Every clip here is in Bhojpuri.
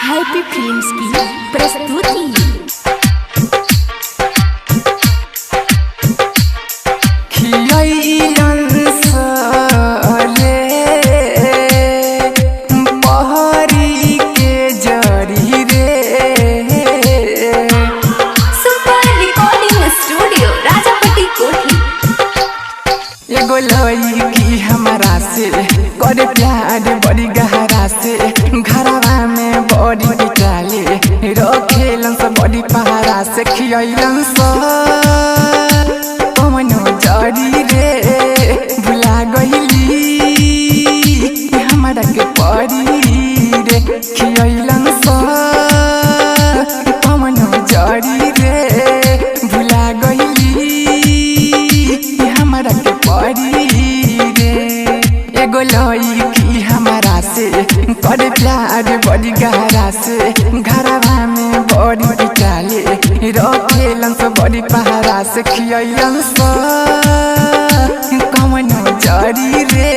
हैप्पी फिल्म्स की प्रस्तुति। की हमारा से करे प्यार बड़ी गहरा से घरवा में बड़ी बिटाले रखेलन से बड़ी पहाड़ा से खियलन से कमनो जड़ी रे भुला गईली हमारा के परी रे खियलन से कमनो जड़ी रे भुला गईली हमारा के परी की हमारा से करे प्यार बड़ी गहरा से घरवा में बड़ी बिटाले रखेलन से बड़ी पहाड़ा से खियलन से कमनो जड़ी रे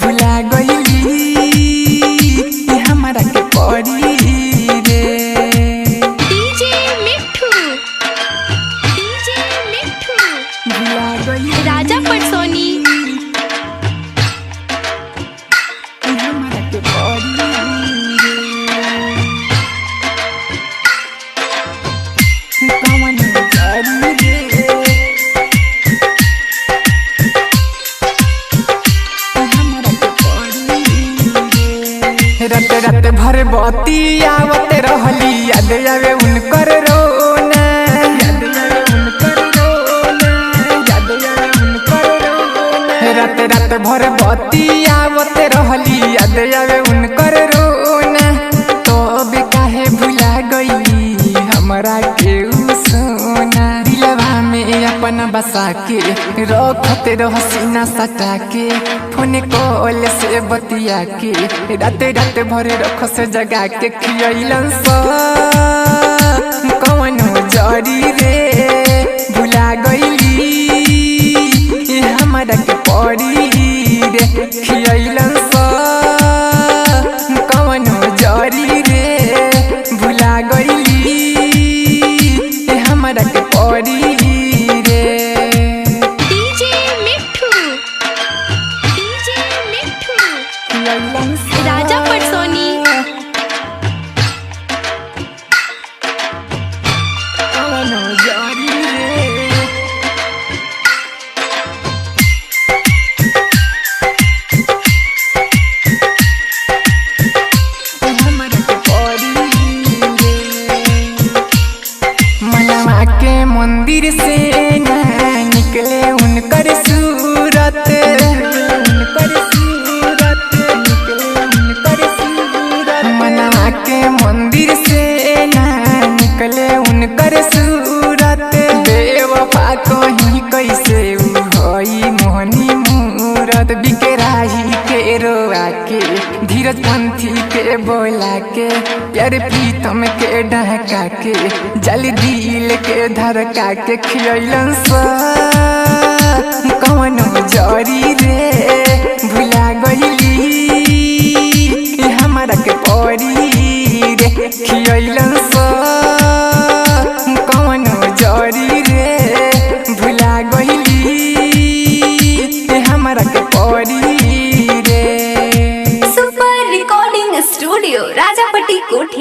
भुला गईली हमारा के परी रे। डीजे मिठू भुला गईली राजा पटसोनी रत रत भर बती आवत रहली याद आवे उनकर रोना याद आवे उनकर रोना याद आवे उनकर रोना रत रत भर बती आवत रहली याद आवे उनकर रोना तो बे काहे भुला गईली हमरा के सोना दिलवा में अपन बसा के रखत रह सीना सटा के फोन कॉल से बतिया के रात रात भर रख से जगा के खियलन से कवनो जड़ी रे भुला गईली हमारा के परी रे खियलन से कवनो जड़ी रे भुला गईली हमारा के परी राजा पटसोनी मनवा के मंदिर से ना निकले उनकर सूरत उनकर सूरत निकले उनकर सूरत मनवा के मंदिर से ना निकले उनकर सूरत बेवफा कहीं कैसे होई मोहनी मूरत बिकराही के रोआ के धीरज पंथी के बोला के प्यार प्रीतम के डहका के जल दिल के धड़का के खियलन से कवनो जड़ी रे भुला गईली हमारा के परी रे खियलन से कवनो जड़ी रे भुला गईली हमारा के परी रे। सुपर रिकॉर्डिंग स्टूडियो राजापट्टी कोठी।